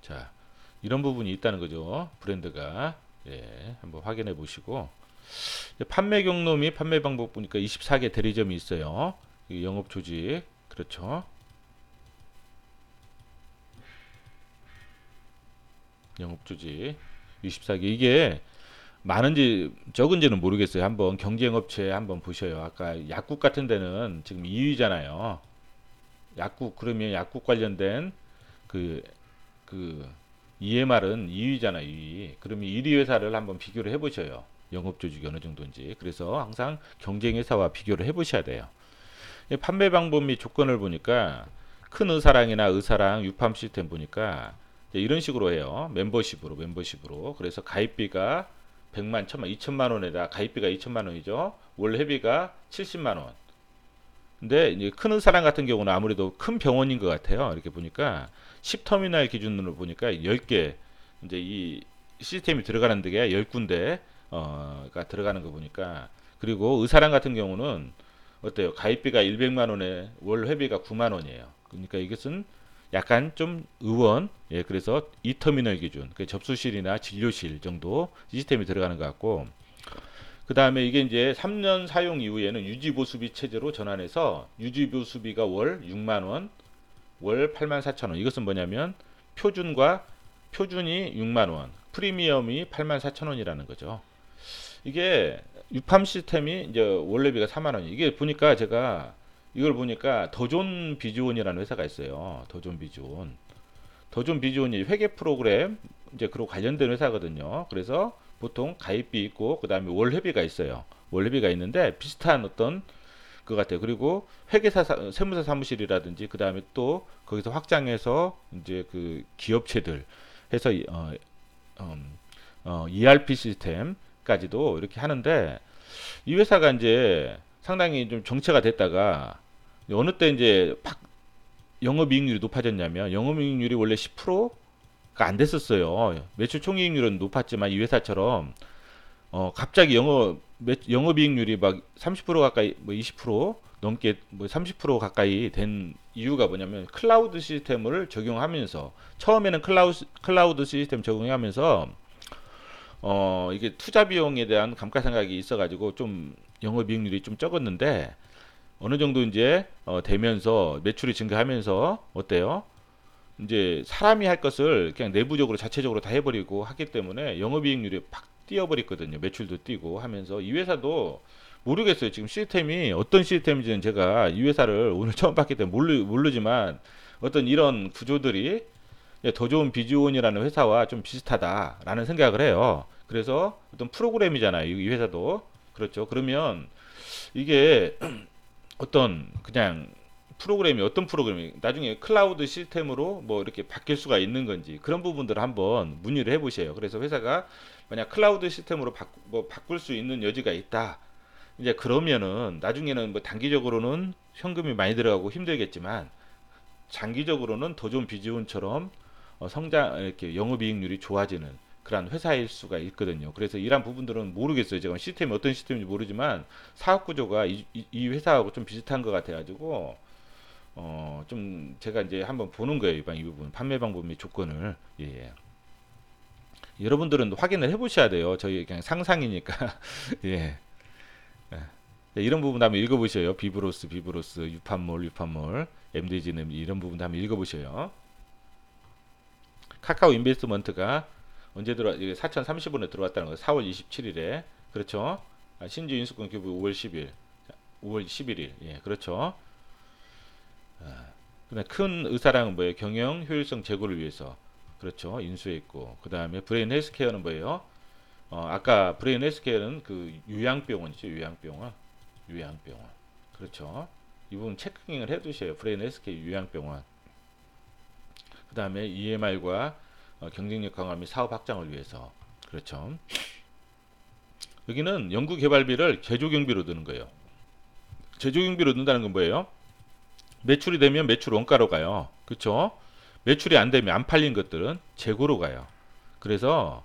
자, 이런 부분이 있다는 거죠. 브랜드가. 한번 확인해 보시고. 판매 경로 및 판매 방법 보니까 24개 대리점이 있어요. 영업 조직. 그렇죠. 영업 조직 24개. 이게 많은지 적은지는 모르겠어요. 한번 경쟁업체 한번 보셔요. 아까 약국 같은 데는 지금 2위잖아요. 약국 그러면 약국 관련된 그 EMR은 2위잖아요. 2위. 그러면 1위 회사를 한번 비교를 해보셔요. 영업 조직이 어느 정도인지. 그래서 항상 경쟁 회사와 비교를 해보셔야 돼요. 판매 방법 및 조건을 보니까 큰 의사랑이나 의사랑 유팜 시스템 보니까 이런 식으로 해요. 멤버십으로. 그래서 가입비가 100만, 1000만, 2천만 원에다 가입비가 2천만 원이죠. 월 회비가 70만 원. 근데 이제 큰 의사랑 같은 경우는 아무래도 큰 병원인 것 같아요. 이렇게 보니까 10터미널 기준으로 보니까 10개 이제 이 시스템이 들어가는 데가 10군데가 들어가는 거 보니까, 그리고 의사랑 같은 경우는 어때요? 가입비가 100만 원에 월 회비가 9만 원이에요. 그러니까 이것은 약간 좀 의원, 그래서 2터미널 기준, 그 접수실이나 진료실 정도 시스템이 들어가는 것 같고, 그 다음에 이게 이제 3년 사용 이후에는 유지보수비 체제로 전환해서 유지보수비가 월 6만 원, 월 84,000원. 이것은 뭐냐면 표준이 6만 원, 프리미엄이 84,000원이라는 거죠. 이게 유팜 시스템이 이제 원래비가 4만 원이. 이게 보니까 제가 이걸 보니까 더존 비즈온이라는 회사가 있어요. 더존 비즈온. 더존 비즈온이 회계 프로그램 이제 그로 관련된 회사거든요. 그래서 보통 가입비 있고 그다음에 월회비가 있어요. 월회비가 있는데 비슷한 어떤 것 같아요. 그리고 회계사 세무사 사무실이라든지 그다음에 또 거기서 확장해서 이제 그 기업체들 해서 ERP 시스템까지도 이렇게 하는데 이 회사가 이제 상당히 좀 정체가 됐다가 어느 때 이제 영업이익률이 높아졌냐면 영업이익률이 원래 10%가 안 됐었어요. 매출 총이익률은 높았지만 이 회사처럼 갑자기 영업이익률이 막 30% 가까이 뭐 20% 넘게 뭐 30% 가까이 된 이유가 뭐냐면 클라우드 시스템을 적용하면서 처음에는 클라우드 시스템 적용하면서 이게 투자 비용에 대한 감가상각이 있어가지고 좀 영업이익률이 좀 적었는데 어느 정도 이제 되면서 매출이 증가하면서 어때요? 이제 사람이 할 것을 그냥 내부적으로 자체적으로 다 해버리고 하기 때문에 영업이익률이 팍 뛰어버렸거든요. 매출도 뛰고 하면서 이 회사도 모르겠어요. 지금 시스템이 어떤 시스템인지는 제가 이 회사를 오늘 처음 봤기 때문에 모르지만 어떤 이런 구조들이 더 좋은 비즈온이라는 회사와 좀 비슷하다라는 생각을 해요. 그래서 어떤 프로그램이잖아요. 이 회사도 그렇죠. 그러면 이게 어떤 그냥 프로그램이 어떤 프로그램이 나중에 클라우드 시스템으로 뭐 이렇게 바뀔 수가 있는 건지 그런 부분들을 한번 문의를 해보세요. 그래서 회사가 만약 클라우드 시스템으로 바꿀 수 있는 여지가 있다. 이제 그러면은 나중에는 뭐 단기적으로는 현금이 많이 들어가고 힘들겠지만 장기적으로는 더 좋은 비즈온처럼 성장 이렇게 영업이익률이 좋아지는 그런 회사일 수가 있거든요. 그래서 이런 부분들은 모르겠어요. 제가 시스템이 어떤 시스템인지 모르지만 사업 구조가 이 회사하고 좀 비슷한 것 같아가지고 좀 제가 이제 한번 보는 거예요. 이 부분 판매 방법 및 조건을 예. 여러분들은 확인을 해보셔야 돼요. 저희 그냥 상상이니까 예. 예. 이런 부분 한번 읽어보셔요. 비브로스, 유판몰, MDG는 이런 부분도 한번 읽어보셔요. 카카오 인베스트먼트가 언제 4,030원에 들어왔다는 거예요. 4월 27일에. 그렇죠. 신주 인수권 교부 5월 10일. 5월 11일. 예, 그렇죠. 근데 큰 의사랑은 뭐예요? 경영 효율성 제고를 위해서. 그렇죠. 인수했고. 그 다음에 브레인 헬스케어는 뭐예요? 아까 브레인 헬스케어는 그 요양병원이죠. 요양병원. 그렇죠. 이 부분 체크잉을 해 두세요. 브레인 헬스케어 요양병원. 그 다음에 EMR과 경쟁력 강화 및 사업 확장을 위해서. 그렇죠. 여기는 연구개발비를 제조경비로 드는 거예요. 제조경비로 든다는 건 뭐예요? 매출이 되면 매출 원가로 가요. 그렇죠? 매출이 안 되면 안 팔린 것들은 재고로 가요. 그래서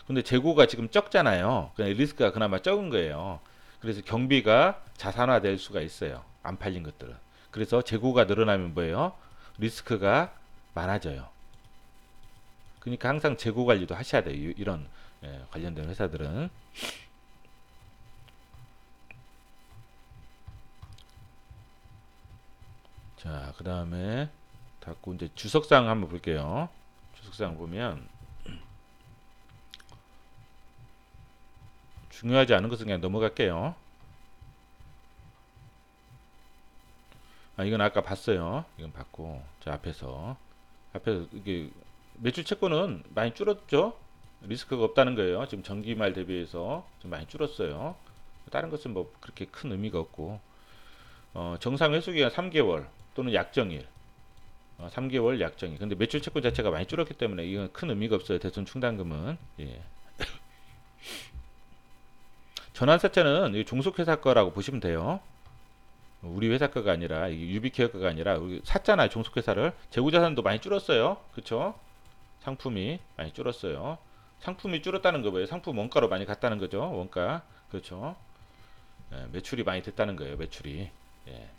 근데 재고가 지금 적잖아요. 그냥 리스크가 그나마 적은 거예요. 그래서 경비가 자산화될 수가 있어요. 안 팔린 것들은. 그래서 재고가 늘어나면 뭐예요? 리스크가 많아져요. 그러니까 항상 재고 관리도 하셔야 돼요. 이런 관련된 회사들은. 자, 그 다음에 닫고 이제 주석상 한번 볼게요. 주석상 보면 중요하지 않은 것은 그냥 넘어갈게요. 이건 아까 봤어요. 이건 봤고, 자 앞에서 이게 매출 채권은 많이 줄었죠. 리스크가 없다는 거예요. 지금 전기말 대비해서 좀 많이 줄었어요. 다른 것은 뭐 그렇게 큰 의미가 없고, 정상 회수기간 3개월 또는 약정일. 3개월 약정일. 근데 매출 채권 자체가 많이 줄었기 때문에 이건 큰 의미가 없어요. 대손 충당금은. 예. 전환사채는 종속회사 거라고 보시면 돼요. 우리 회사 거가 아니라 유비케어 거가 아니라 우리 샀잖아요. 종속회사를. 재고자산도 많이 줄었어요. 그쵸? 상품이 많이 줄었어요. 상품이 줄었다는 거 뭐예요? 상품 원가로 많이 갔다는 거죠. 원가. 그렇죠. 예, 매출이 많이 됐다는 거예요. 매출이. 예.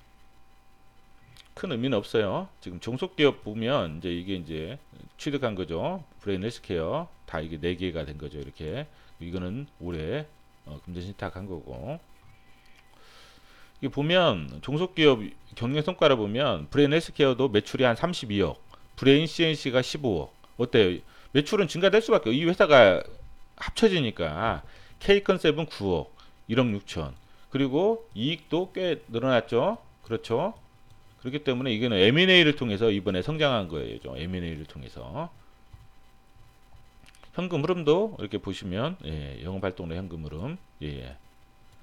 큰 의미는 없어요. 지금 종속기업 보면 이제 이게 이제 취득한 거죠. 브레인 헬스케어 다 이게 4개가 된 거죠. 이렇게. 이거는 올해 금전신탁 한 거고. 이 보면 종속기업 경영 성과를 보면 브레인 헬스케어도 매출이 한 32억, 브레인 CNC가 15억. 어때요? 매출은 증가될 수밖에. 이 회사가 합쳐지니까 K컨셉은 9억, 1억 6천. 그리고 이익도 꽤 늘어났죠. 그렇죠? 그렇기 때문에 이거는 M&A를 통해서 이번에 성장한 거예요. M&A를 통해서. 현금 흐름도 이렇게 보시면 예, 영업 활동의 현금 흐름. 예.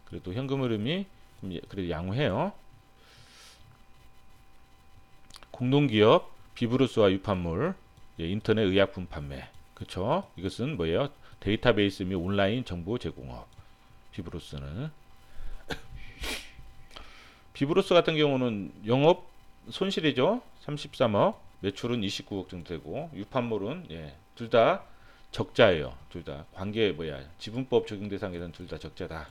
그래도 현금 흐름이 그래도 양호해요. 공동기업 비브루스와 유판물, 예, 인터넷 의약품 판매. 그렇죠? 이것은 뭐예요? 데이터베이스 및 온라인 정보 제공업. 비브루스는 비브루스 같은 경우는 영업 손실이죠. 33억, 매출은 29억 정도 되고 유판물은 예, 둘 다 적자예요. 둘 다 관계 지분법 적용 대상에서는 둘 다 적자다.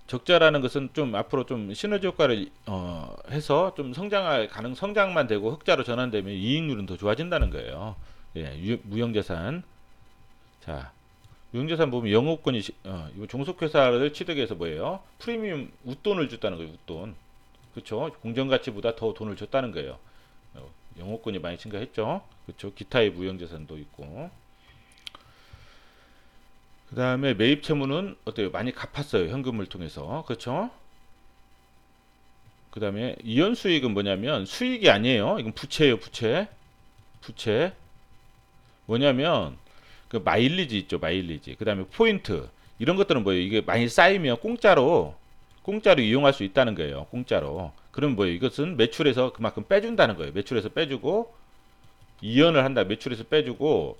적자라는 것은 좀 앞으로 좀 시너지 효과를 해서 좀 성장만 되고 흑자로 전환되면 이익률은 더 좋아진다는 거예요. 예, 무형자산. 자, 무형자산 보면 영업권이 이 종속회사를 취득해서 뭐예요? 프리미엄 웃돈을 줬다는 거예요. 웃돈. 그렇죠? 공정가치보다 더 돈을 줬다는 거예요. 영업권이 많이 증가했죠. 그렇죠? 기타의 무형자산도 있고. 그 다음에 매입 채무는 어때요? 많이 갚았어요. 현금을 통해서. 그렇죠? 그 다음에 이연 수익은 뭐냐면 수익이 아니에요. 이건 부채예요. 부채. 부채. 뭐냐면 그 마일리지 있죠. 마일리지. 그 다음에 포인트. 이런 것들은 뭐예요? 이게 많이 쌓이면 공짜로 이용할 수 있다는 거예요. 공짜로. 그럼 뭐예요? 이것은 매출에서 그만큼 빼준다는 거예요. 매출에서 빼주고 이연을 한다. 매출에서 빼주고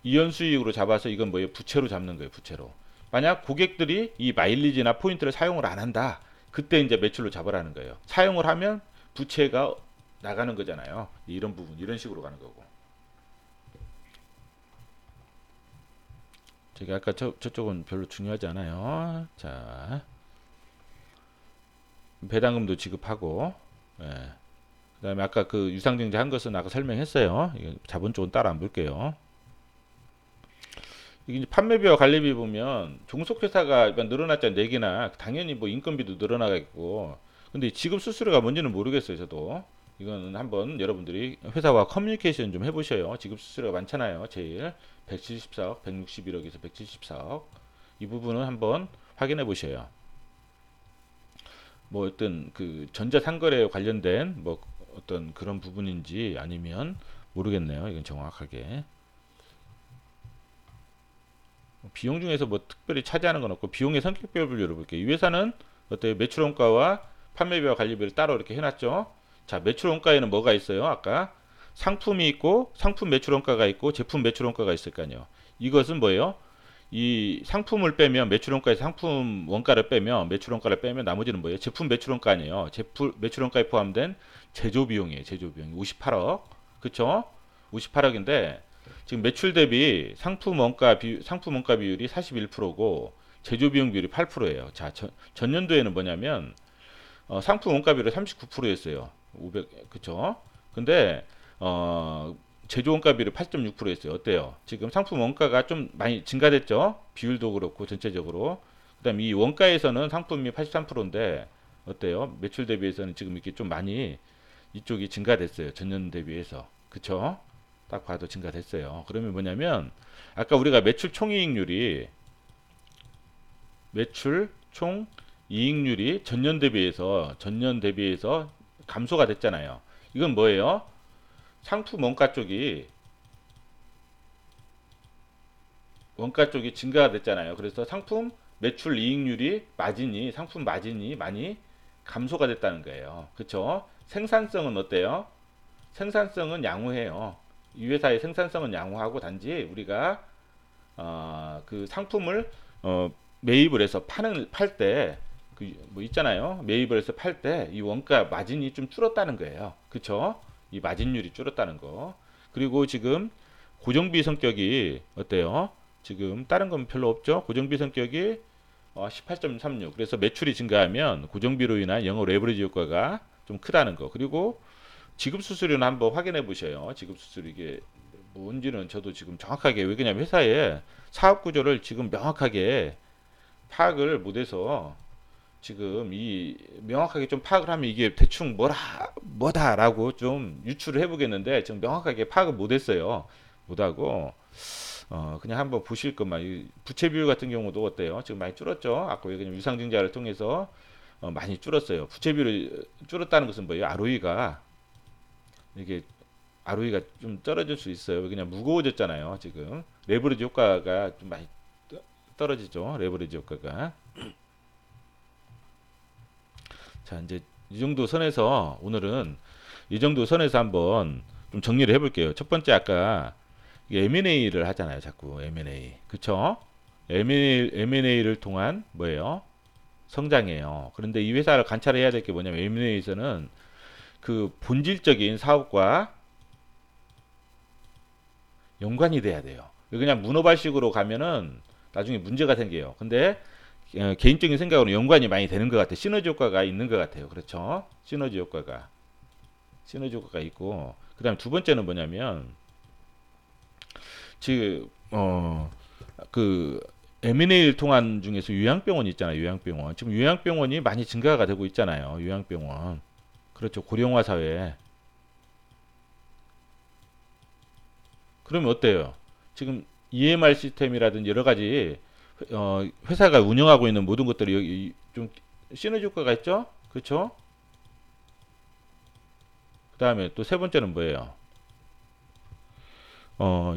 이연 수익으로 잡아서 이건 뭐예요? 부채로 잡는 거예요. 부채로. 만약 고객들이 이 마일리지나 포인트를 사용을 안 한다. 그때 이제 매출로 잡으라는 거예요. 사용을 하면 부채가 나가는 거잖아요. 이런 부분, 이런 식으로 가는 거고. 제가 아까 저쪽은 별로 중요하지 않아요. 자, 배당금도 지급하고, 예. 그다음에 아까 그 유상증자 한 것은 아까 설명했어요. 이거 자본 쪽은 따라 안 볼게요. 이게 이제 판매비와 관리비 보면 종속회사가 일단 늘어났잖아요. 4개나 당연히 뭐 인건비도 늘어나겠고. 근데 지급 수수료가 뭔지는 모르겠어요. 저도 이거는 한번 여러분들이 회사와 커뮤니케이션 좀 해보셔요. 지급 수수료가 많잖아요. 제일 174억, 161억에서 174억. 이 부분은 한번 확인해 보셔요. 뭐 어떤 그 전자상거래에 관련된 뭐 어떤 그런 부분인지 아니면 모르겠네요. 이건 정확하게. 비용 중에서 뭐 특별히 차지하는 건 없고 비용의 성격별로 열어볼게요. 이 회사는 어때요? 매출 원가와 판매비와 관리비를 따로 이렇게 해놨죠. 자, 매출 원가에는 뭐가 있어요? 아까 상품이 있고 상품 매출 원가가 있고 제품 매출 원가가 있을 거 아니에요. 이것은 뭐예요? 이 상품을 빼면 매출 원가에서 상품 원가를 빼면 매출 원가를 빼면 나머지는 뭐예요? 제품 매출 원가 아니에요. 제품 매출 원가에 포함된 제조 비용이에요. 제조 비용 58억. 그쵸? 58억인데 지금 매출 대비 상품 원가 비율이 41%고 제조 비용 비율이 8%예요. 자, 전년도에는 뭐냐면 상품 원가 비율이 39%였어요. 500 그쵸? 근데 제조 원가 비율이 8.6%였어요. 어때요? 지금 상품 원가가 좀 많이 증가됐죠? 비율도 그렇고 전체적으로. 그다음에 이 원가에서는 상품이 83%인데 어때요? 매출 대비해서는 지금 이렇게 좀 많이 이쪽이 증가됐어요. 전년 대비해서. 그쵸? 딱 봐도 증가됐어요. 그러면 뭐냐면 아까 우리가 매출 총이익률이 매출 총이익률이 전년 대비해서 감소가 됐잖아요. 이건 뭐예요? 상품 원가 쪽이 증가가 됐잖아요. 그래서 상품 매출 이익률이 상품 마진이 많이 감소가 됐다는 거예요. 그렇죠? 생산성은 어때요? 생산성은 양호해요. 이 회사의 생산성은 양호하고 단지 우리가 그 상품을 매입을 해서 팔 때 그 뭐 있잖아요. 매입을 해서 팔 때 이 원가 마진이 좀 줄었다는 거예요. 그쵸? 이 마진율이 줄었다는 거. 그리고 지금 고정비 성격이 어때요? 지금 다른 건 별로 없죠? 고정비 성격이 18.36. 그래서 매출이 증가하면 고정비로 인한 영업 레버리지 효과가 좀 크다는 거. 그리고 지급 수수료는 한번 확인해 보셔요. 지급 수수료 이게 뭔지는 저도 지금 정확하게 왜 그러냐면 회사의 사업 구조를 지금 명확하게 파악을 못해서 지금 이 명확하게 좀 파악을 하면 이게 대충 뭐다라고 좀 유추를 해보겠는데 지금 명확하게 파악을 못했어요. 못하고 그냥 한번 보실 것만 이 부채 비율 같은 경우도 어때요? 지금 많이 줄었죠? 아까 그냥 유상증자를 통해서 많이 줄었어요. 부채 비율이 줄었다는 것은 뭐예요? ROE가 이게 ROE가 좀 떨어질 수 있어요. 그냥 무거워졌잖아요. 지금 레버리지 효과가 좀 많이 떨어지죠. 레버리지 효과가. 자, 이제 이 정도 선에서 오늘은 이 정도 선에서 한번 좀 정리를 해볼게요. 첫 번째 아까 M&A를 하잖아요. 자꾸 M&A. 그쵸? M&A를 통한 뭐예요? 성장이에요. 그런데 이 회사를 관찰해야 될 게 뭐냐면 M&A에서는 그 본질적인 사업과 연관이 돼야 돼요. 그냥 문어발식으로 가면은 나중에 문제가 생겨요. 근데 개인적인 생각으로 연관이 많이 되는 것 같아요. 시너지 효과가 있는 것 같아요. 그렇죠? 시너지 효과가 있고 그다음 두 번째는 뭐냐면 지금 그 M&A를 통한 중에서 요양병원 있잖아요. 요양병원. 지금 요양병원이 많이 증가가 되고 있잖아요. 요양병원. 그렇죠. 고령화 사회. 그러면 어때요? 지금 EMR 시스템이라든지 여러 가지 회사가 운영하고 있는 모든 것들이 여기 좀 시너지 효과가 있죠? 그렇죠? 그다음에 또 세 번째는 뭐예요?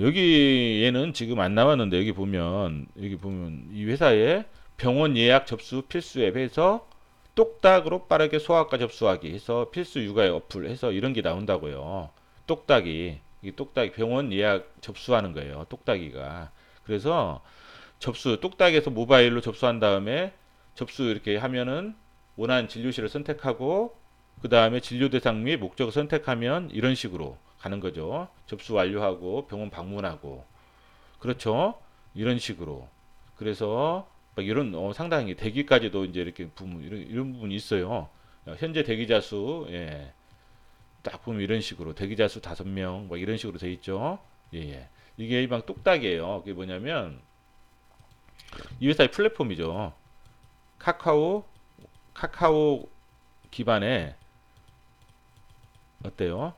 여기에는 지금 안 나왔는데 여기 보면 이 회사의 병원 예약 접수 필수 앱 해서 똑딱으로 빠르게 소아과 접수하기 해서 필수 육아의 어플 해서 이런 게 나온다고요. 똑딱이 이 똑딱이 병원 예약 접수하는 거예요. 똑딱이가. 그래서 접수 똑딱에서 모바일로 접수한 다음에 접수 이렇게 하면은 원하는 진료실을 선택하고 그 다음에 진료 대상 및 목적을 선택하면 이런 식으로 가는 거죠. 접수 완료하고 병원 방문하고 그렇죠. 이런 식으로. 그래서 막 이런 상당히 대기까지도 이제 이렇게 부분 이런 부분이 있어요. 현재 대기자 수 예. 딱 보면 이런 식으로 대기자 수 5명 뭐 이런 식으로 돼 있죠. 예, 예. 이게 일방 똑딱이에요. 그게 뭐냐면 이 회사의 플랫폼이죠. 카카오 기반의 어때요?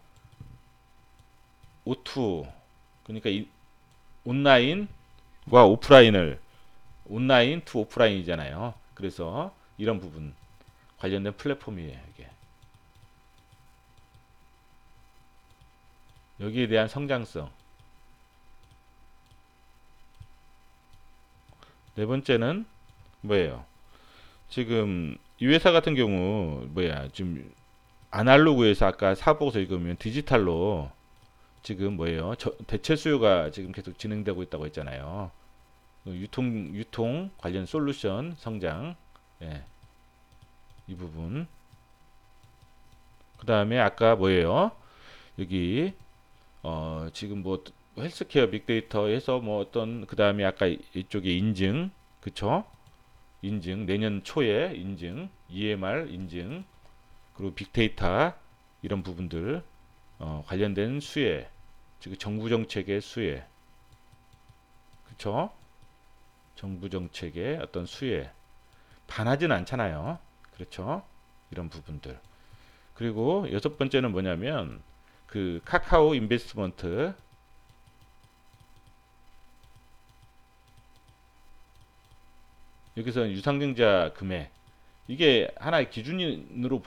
O2 그러니까 온라인과 오프라인을 온라인 투 오프라인이잖아요. 그래서 이런 부분 관련된 플랫폼이에요. 이게 여기에 대한 성장성. 네 번째는 뭐예요? 지금 이 회사 같은 경우 뭐야? 지금 아날로그에서 아까 사복에서 읽으면 디지털로 지금 뭐예요? 대체 수요가 지금 계속 진행되고 있다고 했잖아요. 유통 관련 솔루션 성장. 예, 이 부분. 그 다음에 아까 뭐예요? 여기 지금 뭐 헬스케어 빅데이터에서 뭐 어떤 그 다음에 아까 이쪽에 인증 그쵸? 인증 내년 초에 인증 EMR 인증 그리고 빅데이터 이런 부분들 관련된 수혜 즉 정부 정책의 수혜 그쵸? 정부 정책의 어떤 수혜 반하진 않잖아요. 그렇죠? 이런 부분들 그리고 여섯 번째는 뭐냐면 그 카카오 인베스트먼트 여기서 유상증자 금액 이게 하나의 기준으로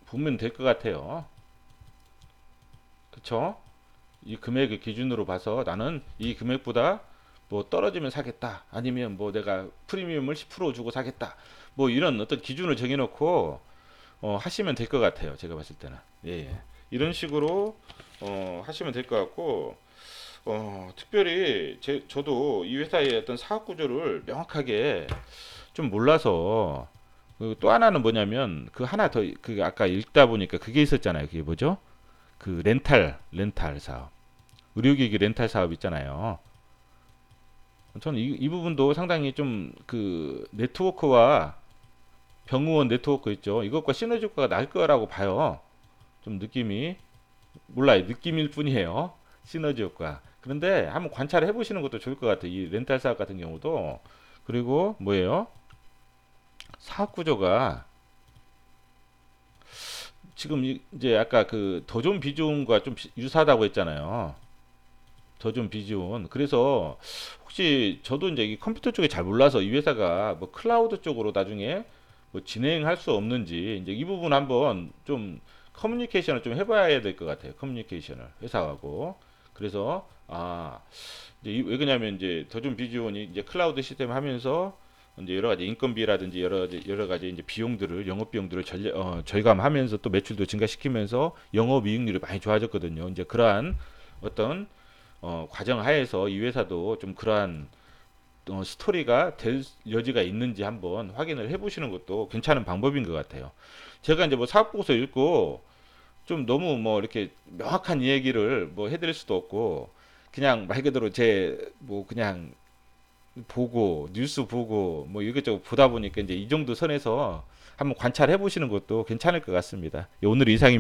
보면 될 것 같아요. 그쵸? 이 금액을 기준으로 봐서 나는 이 금액보다 뭐 떨어지면 사겠다. 아니면 뭐 내가 프리미엄을 10% 주고 사겠다. 뭐 이런 어떤 기준을 정해놓고 하시면 될 것 같아요. 제가 봤을 때는. 예, 예. 이런 식으로 하시면 될 것 같고 특별히 저도 이 회사의 어떤 사업 구조를 명확하게 좀 몰라서 또 하나는 뭐냐면 그 하나 더 그 아까 읽다 보니까 그게 있었잖아요. 그게 뭐죠? 그 렌탈 사업, 의료기기 렌탈 사업 있잖아요. 저는 이 부분도 상당히 좀 그 네트워크와 병의원 네트워크 있죠. 이것과 시너지 효과가 날 거라고 봐요. 좀 느낌이 몰라요. 느낌일 뿐이에요. 시너지 효과. 그런데 한번 관찰해 보시는 것도 좋을 것 같아요. 이 렌탈 사업 같은 경우도. 그리고 뭐예요? 사업 구조가 지금 이제 아까 그 더 좋은 비중과 좀 유사하다고 했잖아요. 더 좋은 비중. 그래서 혹시 저도 이제 이 컴퓨터 쪽에 잘 몰라서 이 회사가 뭐 클라우드 쪽으로 나중에 뭐 진행할 수 없는지 이제 이 부분 한번 좀 커뮤니케이션을 좀 해봐야 될 것 같아요. 커뮤니케이션을 회사하고. 그래서 이제 왜 그러냐면 이제 더 좋은 비중이 이제 클라우드 시스템 하면서 이제 여러 가지 인건비라든지 여러 가지 이제 비용들을 영업 비용들을 절감하면서 또 매출도 증가시키면서 영업 이익률이 많이 좋아졌거든요. 이제 그러한 어떤 과정 하에서 이 회사도 좀 그러한 스토리가 될 여지가 있는지 한번 확인을 해보시는 것도 괜찮은 방법인 것 같아요. 제가 이제 뭐 사업보고서 읽고 좀 너무 뭐 이렇게 명확한 얘기를 뭐 해드릴 수도 없고 그냥 말 그대로 제 뭐 그냥 보고 뉴스 보고 뭐 이것저것 보다 보니까 이제 이 정도 선에서 한번 관찰해 보시는 것도 괜찮을 것 같습니다. 오늘 이상입니다.